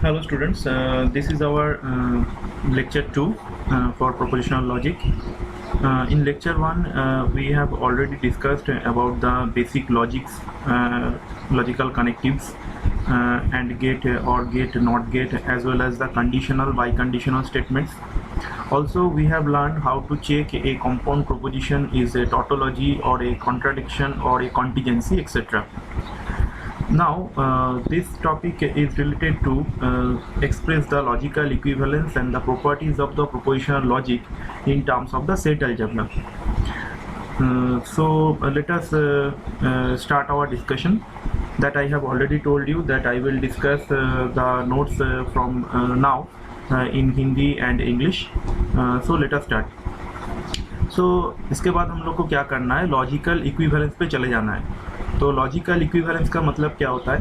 Hello students, this is our lecture 2 for propositional logic. In lecture 1 we have already discussed about the basic logics, logical connectives, and gate, or gate, not gate, as well as the conditional, biconditional statements. Also we have learned how to check a compound proposition is a tautology or a contradiction or a contingency, etc. Now this topic is related to express the logical equivalence and the properties of the propositional logic in terms of the set algebra. Let us start our discussion. That I have already told you that I will discuss the notes from now in Hindi and English. So let us start. इसके बाद हम लोग को क्या करना है, logical equivalence पे चले जाना है. तो लॉजिकल इक्विवेलेंस का मतलब क्या होता है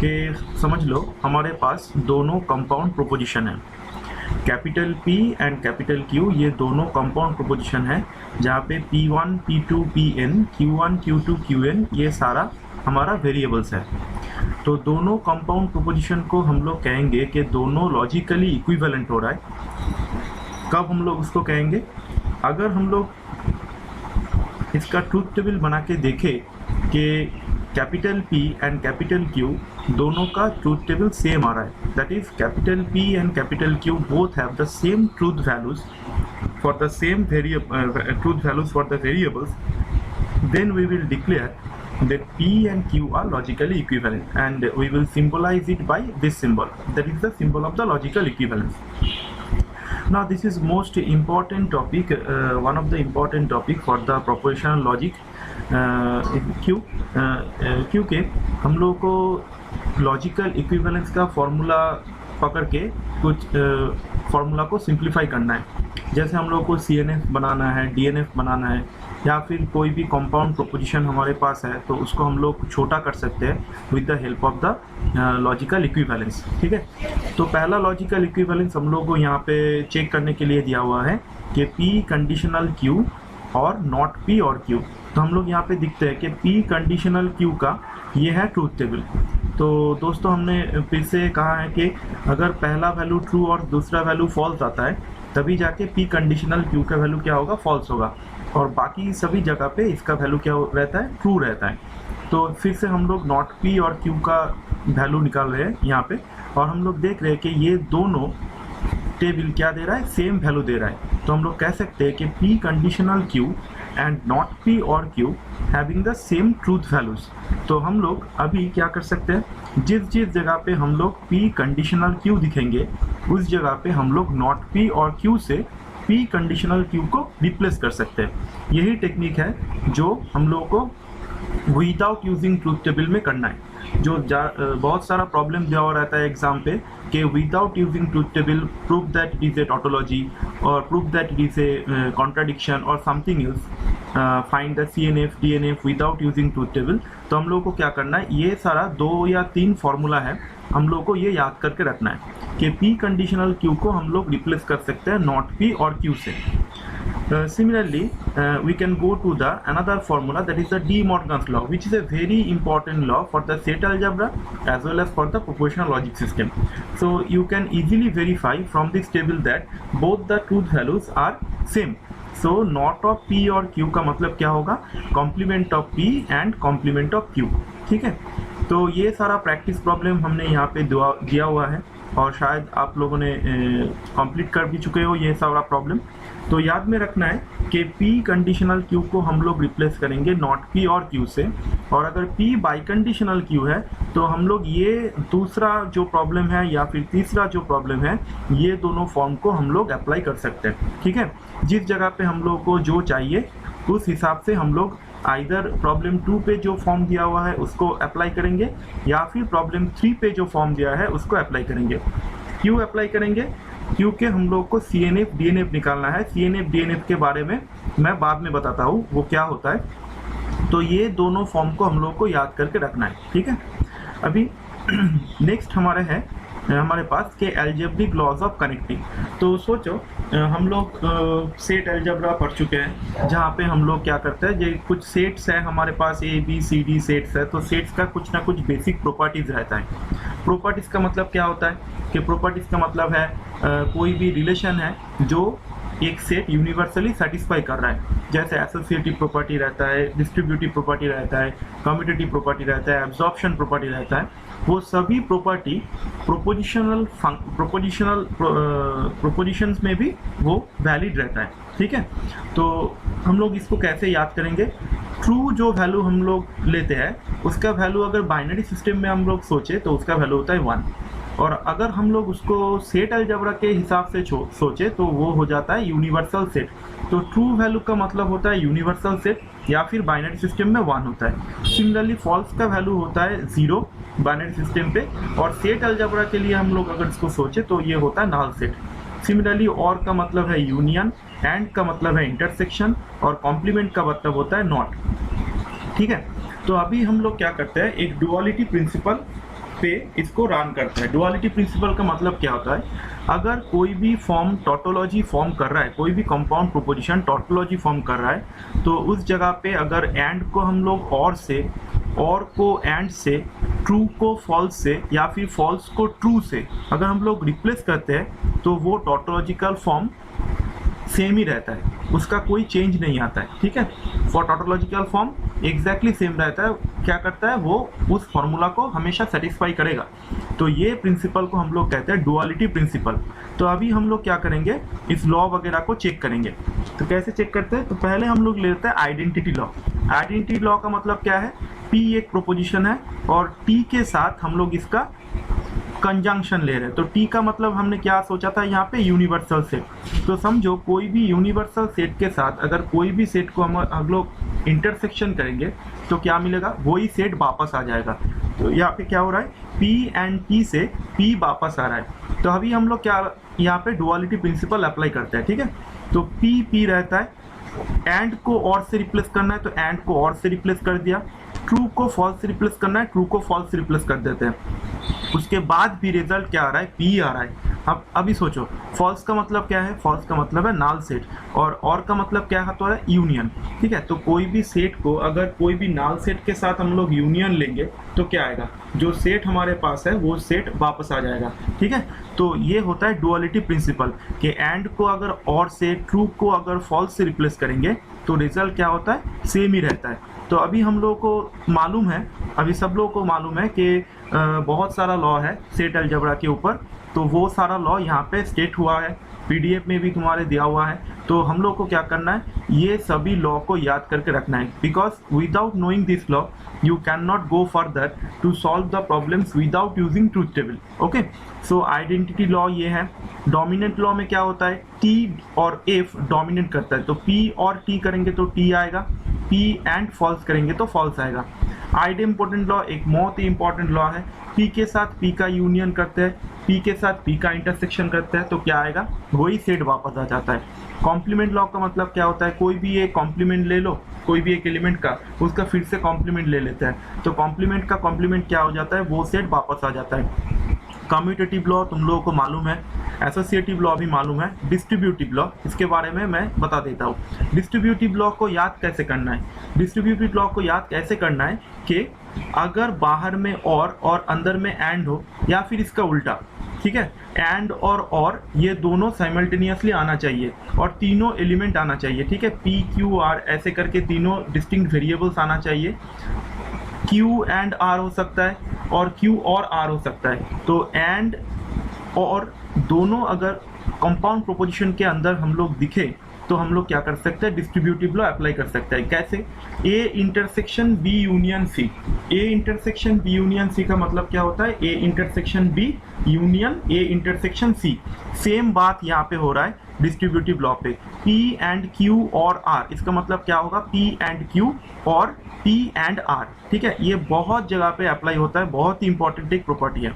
कि समझ लो हमारे पास दोनों कंपाउंड प्रोपोजिशन है, capital P and capital Q, ये दोनों कंपाउंड प्रोपोजिशन है जहाँ पे P1, P2, Pn, Q1, Q2, Qn ये सारा हमारा वेरिएबल्स है. तो दोनों कंपाउंड प्रोपोजिशन को हम लोग कहेंगे कि दोनों लॉजिकली इक्विवेलेंट हो रहा है. कब हम लोग उसको कहेंगे, अगर हम लोग इसका ट्रूथ टेबल बना के देखें कि capital P and capital Q दोनों का ट्रूथ टेबल सेम आ रहा है, that is capital P and capital Q both have the same truth values for the same truth values for the variables, then we will declare that P and Q are logically equivalent, and we will symbolize it by this symbol, that is the symbol of the logical equivalence. Now this is most important topic, one of the important topic for the propositional logic. क्योंकि हम लोगों को logical equivalence का formula पकड़ के कुछ formula को simplify करना है. जैसे हम लोगों को CNF बनाना है, DNF बनाना है, या फिर कोई भी कंपाउंड प्रोपोजिशन हमारे पास है तो उसको हम लोग छोटा कर सकते हैं with the help of the logical equivalence. ठीक है, तो पहला लॉजिकल इक्विवेलेंस हम लोग को यहाँ पे चेक करने के लिए दिया हुआ है कि P कंडीशनल Q और नॉट P और Q. तो हम लोग यहाँ पे दिखते हैं कि P कंडीशनल Q का ये है ट्रूथ टेबल. तो दोस्तों हमने फिर से कहा है कि अगर पहला वैल्यू ट्रू और दूसरा वैल्यू फॉल्स आता है तभी जाके P कंडीशनल Q का वैल्यू क्या होगा, फॉल्स होगा, और बाकी सभी जगह पे इसका वैल्यू क्या रहता है, ट्रू रहता है. तो फिर से हम लोग नॉट P और Q का वैल्यू निकाल रहे हैं यहाँ पे, और हम लोग देख रहे हैं कि ये दोनों टेबल क्या दे रहा है, सेम वैल्यू दे रहा है. तो हम लोग कह सकते हैं कि P conditional Q and not P और Q having the same truth values. तो हम लोग अभी क्या कर सकते हैं, जिस जिस जगह पे हम लोग P कंडीशनल Q दिखेंगे उस जगह पे हम लोग नॉट P और Q से P कंडीशनल Q को रिप्लेस कर सकते हैं. यही टेक्निक है जो हम लोगों को विदाउट यूजिंग ट्रूथ टेबल में करना है. जो बहुत सारा प्रॉब्लम दिया हुआ रहता है एग्जाम पे कि without using truth table prove that it is a tautology और prove that it is a contradiction और something else, find the CNF DNF without using truth table. तो हम लोग को क्या करना है, ये सारा 2 या 3 फार्मूला है, हम लोग को ये याद करके रखना है कि P कंडीशनल Q को हम लोग रिप्लेस कर सकते हैं नॉट P और Q से. Similarly, we can go to the another formula, that is the De Morgan's law, which is a very important law for the set algebra as well as for the propositional logic system. So you can easily verify from this table that both the truth values are same. So not of P और Q का मतलब क्या होगा, complement of P and complement of Q. ठीक है, तो ये सारा प्रैक्टिस प्रॉब्लम हमने यहाँ पे दिया हुआ है और शायद आप लोगों ने कंप्लीट कर भी चुके हो ये सारा प्रॉब्लम. तो याद में रखना है कि P कंडीशनल Q को हम लोग रिप्लेस करेंगे नॉट P और Q से, और अगर P बाई कंडीशनल Q है तो हम लोग ये दूसरा जो प्रॉब्लम है या फिर तीसरा जो प्रॉब्लम है ये दोनों फॉर्म को हम लोग अप्लाई कर सकते हैं. ठीक है, जिस जगह पे हम लोग को जो चाहिए उस हिसाब से हम लोग आइदर प्रॉब्लम 2 पे जो फॉर्म दिया हुआ है उसको अप्लाई करेंगे या फिर प्रॉब्लम 3 पे जो फॉर्म दिया है उसको अप्लाई करेंगे. क्यों अप्लाई करेंगे, क्योंकि हम लोग को CNF DNF निकालना है. CNF DNF के बारे में मैं बाद में बताता हूँ वो क्या होता है. तो ये दोनों फॉर्म को हम लोग को याद करके रखना है. ठीक है, अभी नेक्स्ट हमारे है हमारे पास के एल्जेब्रिक लॉज ऑफ कनेक्टिंग। तो सोचो हम लोग सेट एल्जेब्रा पढ़ चुके हैं, जहाँ पे हम लोग क्या करते हैं, जो कुछ सेट्स हैं हमारे पास ABCD सेट्स है, तो सेट्स का कुछ ना कुछ बेसिक प्रॉपर्टीज रहता है। प्रॉपर्टीज का मतलब क्या होता है कि प्रॉपर्टीज का मतलब है कोई भी रिलेशन है जो एक सेट यूनिवर्सली सेटिस्फाई कर रहा है, जैसे एसोसिएटिव प्रॉपर्टी रहता है, डिस्ट्रीब्यूटिव प्रॉपर्टी रहता है, कम्यूटेटिव प्रॉपर्टी रहता है, एब्जॉर्प्शन प्रॉपर्टी रहता है। वो सभी प्रॉपर्टी प्रोपोजिशंस में भी वो वैलिड रहता है। ठीक है, तो हम लोग इसको कैसे याद करेंगे? ट्रू जो वैल्यू हम लोग लेते हैं उसका वैल्यू अगर बाइनरी सिस्टम में हम लोग सोचे तो उसका वैल्यू होता है 1, और अगर हम लोग उसको सेट अलजेब्रा के हिसाब से सोचे तो वो हो जाता है यूनिवर्सल सेट। तो ट्रू वैल्यू का मतलब होता है यूनिवर्सल सेट, या फिर बाइनरी सिस्टम में 1 होता है। सिमिलरली फॉल्स का वैल्यू होता है 0 बाइनरी सिस्टम पे, और सेट अलजेब्रा के लिए हम लोग अगर इसको सोचे तो ये होता है नल सेट। सिमिलरली और का मतलब है यूनियन, एंड का मतलब है इंटरसेक्शन, और कॉम्प्लीमेंट का मतलब होता है नॉट। ठीक है, तो अभी हम लोग क्या करते हैं, एक डुअलिटी प्रिंसिपल पे इसको रन करते हैं। डुअलिटी प्रिंसिपल का मतलब क्या होता है, अगर कोई भी फॉर्म टोटोलॉजी फॉर्म कर रहा है, कोई भी कंपाउंड प्रोपोजिशन टोटोलॉजी फॉर्म कर रहा है, तो उस जगह पे अगर एंड को हम लोग और से, और को एंड से, ट्रू को फॉल्स से, या फिर फॉल्स को ट्रू से अगर हम लोग रिप्लेस करते हैं तो वो टोटोलॉजिकल फॉर्म सेम ही रहता है, उसका कोई चेंज नहीं आता है। ठीक है, फॉर टोटोलॉजिकल फॉर्म एग्जैक्टली सेम रहता है। क्या करता है, वो उस फॉर्मूला को हमेशा सेटिस्फाई करेगा। तो ये प्रिंसिपल को हम लोग कहते हैं डुअलिटी प्रिंसिपल। तो अभी हम लोग क्या करेंगे, इस लॉ वगैरह को चेक करेंगे। तो कैसे चेक करते हैं, तो पहले हम लोग लेते हैं आइडेंटिटी लॉ। आइडेंटिटी लॉ का मतलब क्या है, P एक प्रोपोजिशन है और T के साथ हम लोग इसका कंजंक्शन ले रहे हैं। तो T का मतलब हमने क्या सोचा था यहाँ पे, यूनिवर्सल सेट। तो समझो कोई भी यूनिवर्सल सेट के साथ अगर कोई भी सेट को हम लोग इंटरसेक्शन करेंगे तो क्या मिलेगा, वही सेट वापस आ जाएगा। तो यहाँ पे क्या हो रहा है, P एंड T से P वापस आ रहा है। तो अभी हम लोग क्या यहाँ पे डुअलिटी प्रिंसिपल अप्लाई करते हैं। ठीक है, तो P रहता है, एंड को और से रिप्लेस करना है तो एंड को और से रिप्लेस कर दिया, ट्रू को फॉल्स से रिप्लेस करना है, ट्रू को फॉल्स से रिप्लेस कर देते हैं। उसके बाद भी रिजल्ट क्या आ रहा है, P आ रहा है। अब अभी सोचो, फॉल्स का मतलब क्या है, फॉल्स का मतलब है नल सेट, और का मतलब क्या होता है, यूनियन। ठीक है, तो कोई भी सेट को अगर कोई भी नल सेट के साथ हम लोग यूनियन लेंगे तो क्या आएगा, जो सेट हमारे पास है वो सेट वापस आ जाएगा। ठीक है, तो ये होता है डुअलिटी प्रिंसिपल कि एंड को अगर और से, ट्रू को अगर फॉल्स से रिप्लेस करेंगे तो रिजल्ट क्या होता है, सेम ही रहता है। तो अभी हम लोगों को मालूम है, अभी सब लोगों को मालूम है कि बहुत सारा लॉ है सेट अलजेब्रा के ऊपर। तो वो सारा लॉ यहाँ पे स्टेट हुआ है, PDF में भी तुम्हारे दिया हुआ है। तो हम लोग को क्या करना है, ये सभी लॉ को याद करके रखना है, because without knowing this law you can not go further to solve the problems without using truth table. Okay, so identity law ये है। डोमिनेंट लॉ में क्या होता है, T और F डोमिनेट करता है, तो P और T करेंगे तो T आएगा, P एंड फॉल्स करेंगे तो फॉल्स आएगा। आइडेम्पोर्टेंट लॉ एक बहुत ही इंपॉर्टेंट लॉ है, P के साथ P का यूनियन करते हैं, P के साथ P का इंटरसेक्शन करते हैं तो क्या आएगा, वही सेट वापस आ जाता है। कॉम्प्लीमेंट लॉ का मतलब क्या होता है, कोई भी एक कॉम्प्लीमेंट ले लो, कोई भी एक एलिमेंट का, उसका फिर से कॉम्प्लीमेंट ले लेते हैं, तो कॉम्प्लीमेंट का कॉम्प्लीमेंट क्या हो जाता है, वो सेट वापस आ जाता है। कम्यूटेटिव लॉ तुम लोगों को मालूम है, एसोसिएटिव लॉ भी मालूम है, डिस्ट्रीब्यूटिव लॉ इसके बारे में मैं बता देता हूँ। डिस्ट्रीब्यूटिव लॉ को याद कैसे करना है, डिस्ट्रीब्यूटिव लॉ को याद कैसे करना है कि अगर बाहर में और अंदर में एंड हो, या फिर इसका उल्टा। ठीक है, एंड और ये दोनों साइमल्टेनियसली आना चाहिए और तीनों एलिमेंट आना चाहिए। ठीक है, P Q R ऐसे करके तीनों डिस्टिंक्ट वेरिएबल्स आना चाहिए। Q एंड R हो सकता है और Q और R हो सकता है। तो एंड और दोनों अगर कंपाउंड प्रोपोजिशन के अंदर हम लोग दिखे तो हम लोग क्या कर सकते हैं, डिस्ट्रीब्यूटिव लॉ अप्लाई कर सकते हैं। कैसे, A intersection B union C। A intersection B union C का मतलब क्या होता है, A intersection B union A intersection C। Same बात यहाँ पे हो रहा है डिस्ट्रीब्यूटिव लॉ पे, P एंड Q और R, इसका मतलब क्या होगा, P एंड Q और P एंड R। ठीक है, ये बहुत जगह पे अप्लाई होता है, बहुत ही इंपॉर्टेंट एक प्रॉपर्टी है।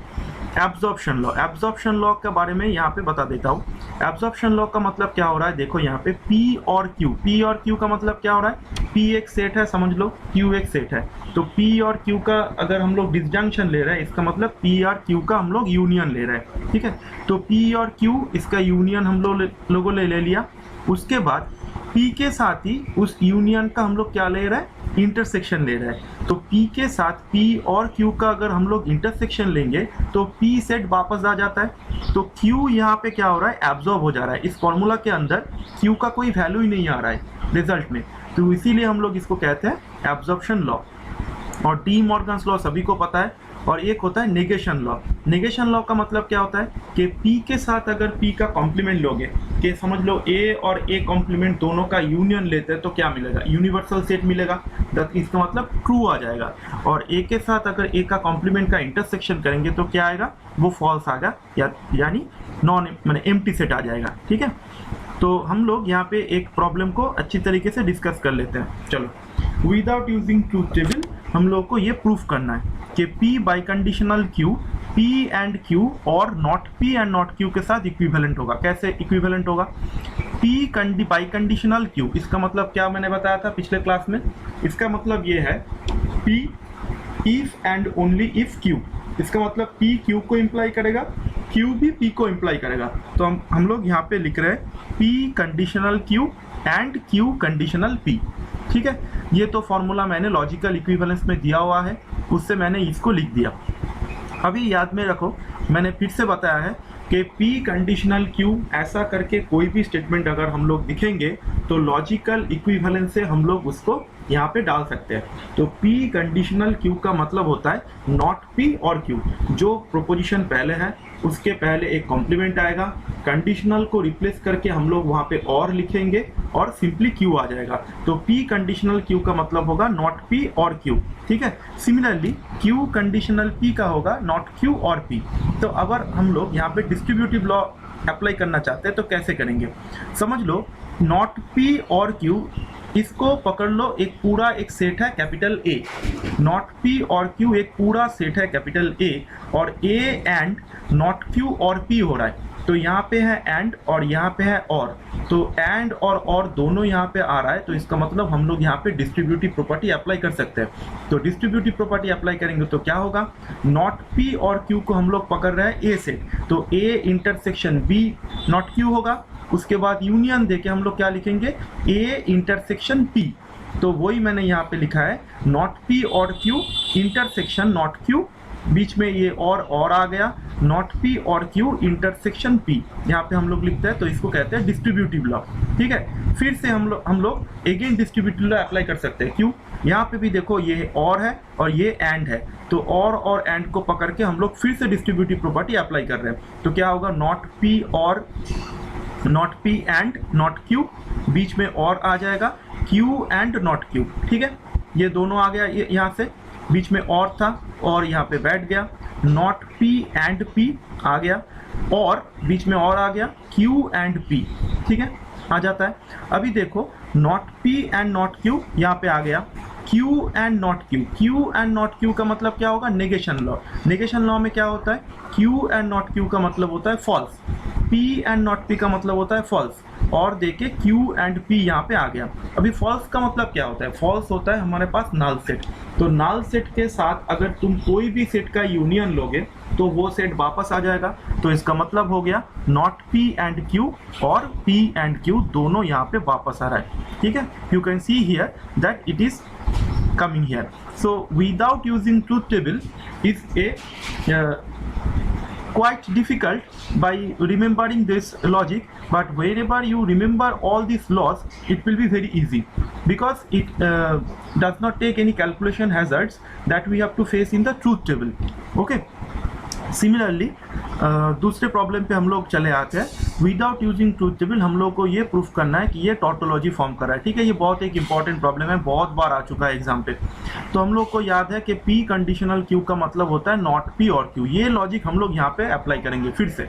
एब्जॉर्प्शन लॉ, एब्जॉर्प्शन लॉ के बारे में यहाँ पे बता देता हूँ। एब्जॉर्प्शन लॉ का मतलब क्या हो रहा है, देखो यहाँ पे P और Q, P और Q का मतलब क्या हो रहा है, P एक सेट है समझ लो, Q एक सेट है, तो P और Q का अगर हम लोग डिसजंक्शन ले रहे हैं, इसका मतलब P और Q का हम लोग यूनियन ले रहे हैं, ठीक है। तो P और Q इसका यूनियन हम लोगों ने ले लिया। उसके बाद P के साथ ही उस यूनियन का हम लोग क्या ले रहे हैं, इंटरसेक्शन ले रहे हैं। तो P के साथ P और Q का अगर हम लोग इंटरसेक्शन लेंगे तो P सेट वापस आ जाता है। तो Q यहाँ पे क्या हो रहा है, एब्जॉर्ब हो जा रहा है। इस फॉर्मूला के अंदर Q का कोई वैल्यू ही नहीं आ रहा है रिजल्ट में, तो इसीलिए हम लोग इसको कहते हैं एब्जॉर्प्शन लॉ। और डी मॉर्गन्स लॉ सभी को पता है। और एक होता है नेगेशन लॉ। नेगेशन लॉ का मतलब क्या होता है कि P के साथ अगर P का कॉम्प्लीमेंट लोगे, कि समझ लो A और A कॉम्प्लीमेंट दोनों का यूनियन लेते हैं, तो क्या मिलेगा, यूनिवर्सल सेट मिलेगा, इसका मतलब ट्रू आ जाएगा। और A के साथ अगर A का कॉम्प्लीमेंट का इंटरसेक्शन करेंगे तो क्या आएगा, वो फॉल्स आएगा, यानी नॉन माने एम्प्टी सेट आ जाएगा, ठीक है। तो हम लोग यहाँ पे एक प्रॉब्लम को अच्छी तरीके से डिस्कस कर लेते हैं। चलो, विदाउट यूजिंग ट्रूथ टेबल हम लोग को ये प्रूफ करना है कि P by conditional Q P and Q और not P and not Q के साथ इक्विवेलेंट होगा। कैसे इक्विवेलेंट होगा, P बाई कंडीशनल Q, इसका मतलब क्या मैंने बताया था पिछले क्लास में, इसका मतलब ये है P if and only if Q, इसका मतलब P Q को इम्प्लाई करेगा, Q भी P को इम्प्लाई करेगा। तो हम लोग यहाँ पे लिख रहे हैं P conditional Q and Q conditional P, ठीक है। ये तो फॉर्मूला मैंने लॉजिकल इक्विवेलेंस में दिया हुआ है, उससे मैंने इसको लिख दिया। अभी याद में रखो, मैंने फिर से बताया है कि P कंडीशनल Q ऐसा करके कोई भी स्टेटमेंट अगर हम लोग लिखेंगे तो लॉजिकल इक्विवेलेंस से हम लोग उसको यहाँ पे डाल सकते हैं। तो P कंडीशनल Q का मतलब होता है नॉट P और Q, जो प्रोपोजिशन पहले है उसके पहले एक कॉम्प्लीमेंट आएगा, कंडीशनल को रिप्लेस करके हम लोग वहाँ पे और लिखेंगे और सिंपली Q आ जाएगा। तो P कंडीशनल Q का मतलब होगा नॉट P और Q, ठीक है। सिमिलरली Q कंडीशनल P का होगा नॉट Q और P। तो अगर हम लोग यहाँ पे डिस्ट्रीब्यूटिव लॉ अप्लाई करना चाहते हैं तो कैसे करेंगे, समझ लो नॉट P और Q, इसको पकड़ लो, एक पूरा एक सेट है कैपिटल A, नॉट P और Q एक पूरा सेट है कैपिटल A, और A एंड नॉट Q और P हो रहा है। तो यहाँ पे है एंड और यहाँ पे है और, तो एंड और दोनों यहाँ पे आ रहा है, तो इसका मतलब हम लोग यहाँ पे डिस्ट्रीब्यूटिव प्रॉपर्टी अप्लाई कर सकते हैं। तो डिस्ट्रीब्यूटिव प्रॉपर्टी अप्लाई करेंगे तो क्या होगा, नॉट P और Q को हम लोग पकड़ रहे हैं A से, तो A intersection B not Q होगा। उसके बाद यूनियन देके हम लोग क्या लिखेंगे, A इंटरसेक्शन P। तो वही मैंने यहाँ पे लिखा है नॉट P और Q इंटरसेक्शन नॉट Q, बीच में ये और आ गया, नॉट P और Q इंटरसेक्शन P, यहाँ पे हम लोग लिखते हैं, तो इसको कहते हैं डिस्ट्रीब्यूटिव लॉ, ठीक है। फिर से हम लोग अगेन डिस्ट्रीब्यूटिव लॉ अप्लाई कर सकते हैं। क्यों, यहाँ पे भी देखो ये और है और ये एंड है, तो और एंड को पकड़ के हम लोग फिर से डिस्ट्रीब्यूटिव प्रॉपर्टी अप्लाई कर रहे हैं। तो क्या होगा, नॉट P और not P and not Q, बीच में और आ जाएगा Q एंड नॉट Q, ठीक है। ये दोनों आ गया, ये यहाँ से बीच में और था और यहाँ पे बैठ गया, नॉट P एंड P आ गया और बीच में और आ गया Q एंड P, ठीक है, आ जाता है। अभी देखो not P and not Q यहाँ पे आ गया, Q and not Q, Q and not Q का मतलब क्या होगा, नेगेशन लॉ। नेगेशन लॉ में क्या होता है, Q एंड नॉट Q का मतलब होता है false, P and not P का मतलब होता है फॉल्स, और देखे Q एंड P यहाँ पे आ गया। अभी फॉल्स का मतलब क्या होता है, फॉल्स होता है हमारे पास नल सेट। तो नल सेट के साथ अगर तुम कोई भी सेट का यूनियन लोगे तो वो सेट वापस आ जाएगा। तो इसका मतलब हो गया नॉट P एंड Q और P एंड Q दोनों यहाँ पे वापस आ रहा है, ठीक है। You can see here that it is coming here. So without using truth table is a quite difficult by remembering this logic, but wherever you remember all these laws it will be very easy because it does not take any calculation hazards that we have to face in the truth table. Okay, similarly दूसरे problem पे हम लोग चले आते हैं। Without using truth table हम लोग को ये प्रूफ करना है कि ये टॉटोलॉजी फॉर्म कर रहा है, ठीक है। ये बहुत एक इंपॉर्टेंट प्रॉब्लम है, बहुत बार आ चुका है एग्जाम पे। तो हम लोग को याद है कि P कंडीशनल Q का मतलब होता है नॉट P और Q। ये लॉजिक हम लोग यहाँ पे अप्लाई करेंगे फिर से।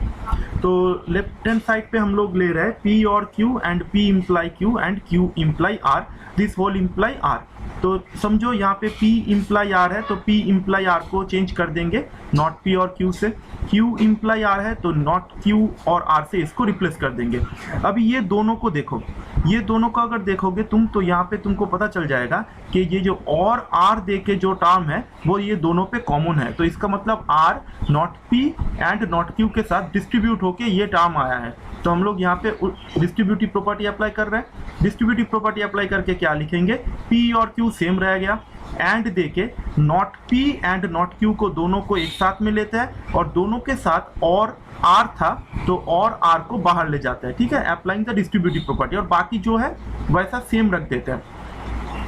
तो लेफ्ट हैंड साइड पे हम लोग ले रहे हैं P और Q and P imply Q and Q imply R, this whole imply R। तो समझो यहाँ पे P इम्प्लाई R है तो P इम्प्लाई R को चेंज कर देंगे नॉट P और Q से, Q इम्प्लाई R है तो नॉट Q और R से इसको रिप्लेस कर देंगे। अभी ये दोनों को देखो, ये दोनों को अगर देखोगे तुम तो यहाँ पे तुमको पता चल जाएगा कि ये जो और R दे के जो टर्म है वो ये दोनों पे कॉमन है, तो इसका मतलब R not P and not Q के साथ डिस्ट्रीब्यूट होके ये टर्म आया है। तो हम लोग यहाँ पे डिस्ट्रीब्यूटिव प्रॉपर्टी अप्लाई कर रहे हैं। डिस्ट्रीब्यूटिव प्रॉपर्टी अप्लाई करके क्या लिखेंगे, P और Q सेम रह गया, एंड देके not P and not Q को दोनों को एक साथ में लेते हैं और दोनों के साथ और R था तो और R को बाहर ले जाता है, ठीक है, अप्लाइंग द डिस्ट्रीब्यूटिव प्रॉपर्टी, और बाकी जो है वैसा सेम रख देते हैं।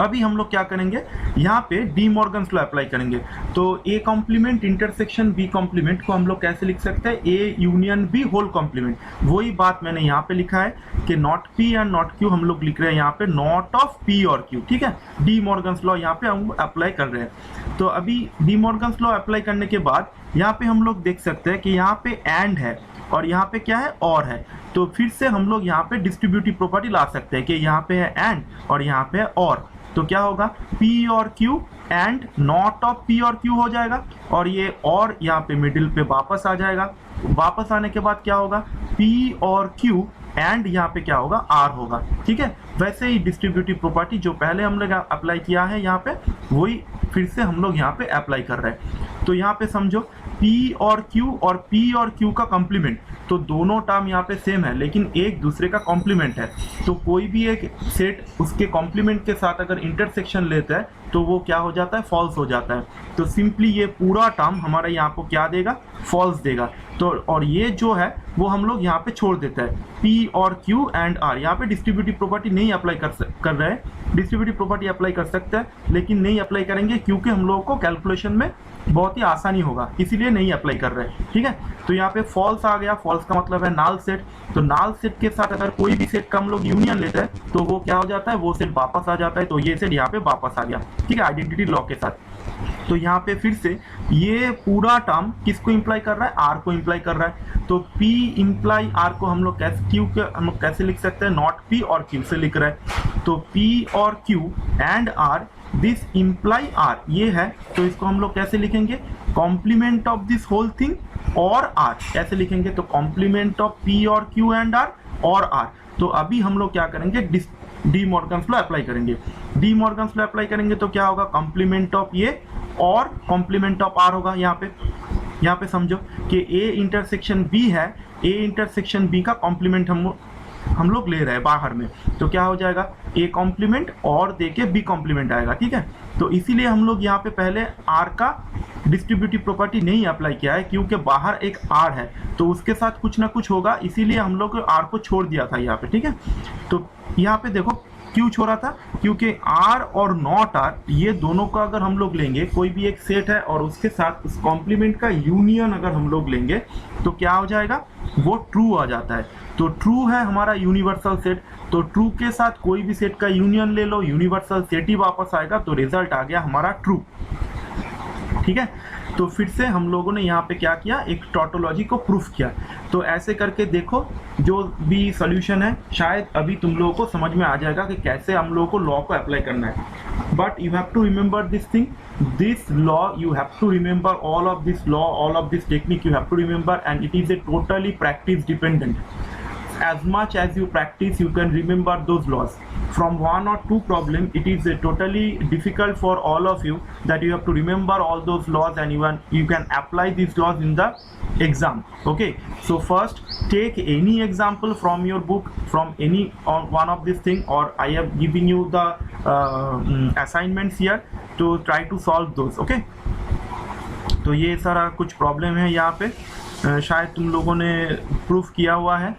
अभी हम लोग क्या करेंगे, यहाँ पे डी मॉर्गन्स लॉ अप्लाई करेंगे। तो A complement intersection B complement को हम लोग कैसे लिख सकते हैं, A union B whole complement. वही बात मैंने यहाँ पे लिखा है कि not P and not Q हम लोग लिख रहे हैं यहाँ पे नॉट ऑफ पी और क्यू, ठीक है। डी मॉर्गन्स लॉ यहाँ पे हम अप्लाई कर रहे हैं। तो अभी डी मॉर्गन्स लॉ अप्लाई करने के बाद यहाँ पे हम लोग देख सकते हैं कि यहाँ पे एंड है और यहाँ पे क्या है, और है। तो फिर से हम लोग यहाँ पे डिस्ट्रीब्यूटिव प्रॉपर्टी ला सकते हैं कि यहाँ पे है एंड और यहाँ पे है और, तो क्या होगा P और Q and not of P और Q हो जाएगा, और ये और यहाँ पे मिडिल पे वापस आ जाएगा। वापस आने के बाद क्या होगा, P और Q एंड यहाँ पे क्या होगा, R होगा, ठीक है। वैसे ही डिस्ट्रीब्यूटिव प्रॉपर्टी जो पहले हम लोग अप्लाई किया है यहाँ पे, वही फिर से हम लोग यहाँ पे अप्लाई कर रहे हैं। तो यहाँ पे समझो P और Q का कॉम्प्लीमेंट, तो दोनों टर्म यहाँ पे सेम है लेकिन एक दूसरे का कॉम्प्लीमेंट है। तो कोई भी एक सेट उसके कॉम्प्लीमेंट के साथ अगर इंटरसेक्शन लेता है तो वो क्या हो जाता है, फॉल्स हो जाता है। तो सिंपली ये पूरा टर्म हमारा यहाँ को क्या देगा, फॉल्स देगा। तो और ये जो है वो हम लोग यहाँ पे छोड़ देता है, P और Q एंड R। यहाँ पे डिस्ट्रीब्यूटिव प्रॉपर्टी नहीं अप्लाई कर रहे हैं, डिस्ट्रीब्यूटिव प्रॉपर्टी अप्लाई कर सकते हैं लेकिन नहीं अप्लाई करेंगे क्योंकि हम लोगों को कैलकुलेशन में बहुत ही आसानी होगा, इसीलिए नहीं अप्लाई कर रहे हैं, ठीक है। तो यहाँ पे फॉल्स आ गया, फॉल्स का मतलब है नाल सेट। तो नाल सेट के साथ अगर कोई भी सेट का हम लोग यूनियन लेते हैं तो वो क्या हो जाता है, वो सेट वापस आ जाता है। तो ये सेट यहाँ पे वापस आ गया, ठीक है, आइडेंटिटी लॉ के साथ। तो यहाँ पे फिर से ये पूरा टर्म किसको इंप्लाई कर रहा है, आर को इंप्लाई कर रहा है। तो P इंप्लाई आर को हम लोग कैसे, Q के हम लोग कैसे लिख सकते हैं, नॉट P और Q से लिख रहे हैं। तो P और Q and R this imply R ये है, तो इसको हम लोग कैसे लिखेंगे, complement of this whole thing और R ऐसे लिखेंगे। तो कॉम्प्लीमेंट ऑफ P और Q एंड R और R। तो अभी हम लोग क्या करेंगे, डी मॉर्गन्स लॉ अप्लाई करेंगे। डी मॉर्गन्स लॉ अप्लाई करेंगे तो क्या होगा, कॉम्प्लीमेंट ऑफ ये और कॉम्प्लीमेंट ऑफ R होगा। यहाँ पे समझो कि A इंटरसेक्शन B है, A इंटरसेक्शन B का कॉम्प्लीमेंट हम लोग ले रहे हैं बाहर में, तो क्या हो जाएगा, A कॉम्प्लीमेंट और दे के B कॉम्प्लीमेंट आएगा, ठीक है। तो इसीलिए हम लोग यहाँ पे पहले R का डिस्ट्रीब्यूटिव प्रॉपर्टी नहीं अप्लाई किया है क्योंकि बाहर एक R है तो उसके साथ कुछ ना कुछ होगा, इसीलिए हम लोग R को छोड़ दिया था यहाँ पे, ठीक है। तो यहाँ पे देखो क्यों छोड़ा था, क्योंकि R और नॉट R ये दोनों का अगर हम लोग लेंगे, कोई भी एक सेट है और उसके साथ उस कॉम्प्लीमेंट का यूनियन अगर हम लोग लेंगे तो क्या हो जाएगा, वो ट्रू आ जाता है। तो ट्रू है हमारा यूनिवर्सल सेट, तो ट्रू के साथ कोई भी सेट का यूनियन ले लो, यूनिवर्सल सेट ही वापस आएगा, तो रिजल्ट आ गया हमारा ट्रू, ठीक है। तो फिर से हम लोगों ने यहाँ पे क्या किया, एक टॉटोलॉजी को प्रूफ किया। तो ऐसे करके देखो जो भी सॉल्यूशन है शायद अभी तुम लोगों को समझ में आ जाएगा कि कैसे हम लोगों को लॉ को अप्लाई करना है। But you have to remember this thing, this law you have to remember, all of this law, all of this technique you have to remember, and it is a totally practice dependent. As much as you practice you can remember those laws. From one or two problem it is totally difficult for all of you that you have to remember all those laws and you can apply these laws in the exam. Okay, so first take any example from your book, from any one of this thing, or I have given you the assignments here to try to solve those. Okay, तो ये सारा कुछ problem है यहाँ पे, शायद तुम लोगों ने प्रूफ किया हुआ है।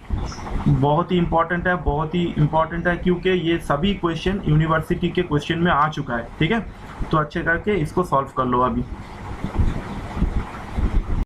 बहुत ही इंपॉर्टेंट है, बहुत ही इंपॉर्टेंट है क्योंकि ये सभी क्वेश्चन यूनिवर्सिटी के क्वेश्चन में आ चुका है, ठीक है। तो अच्छे करके इसको सॉल्व कर लो अभी।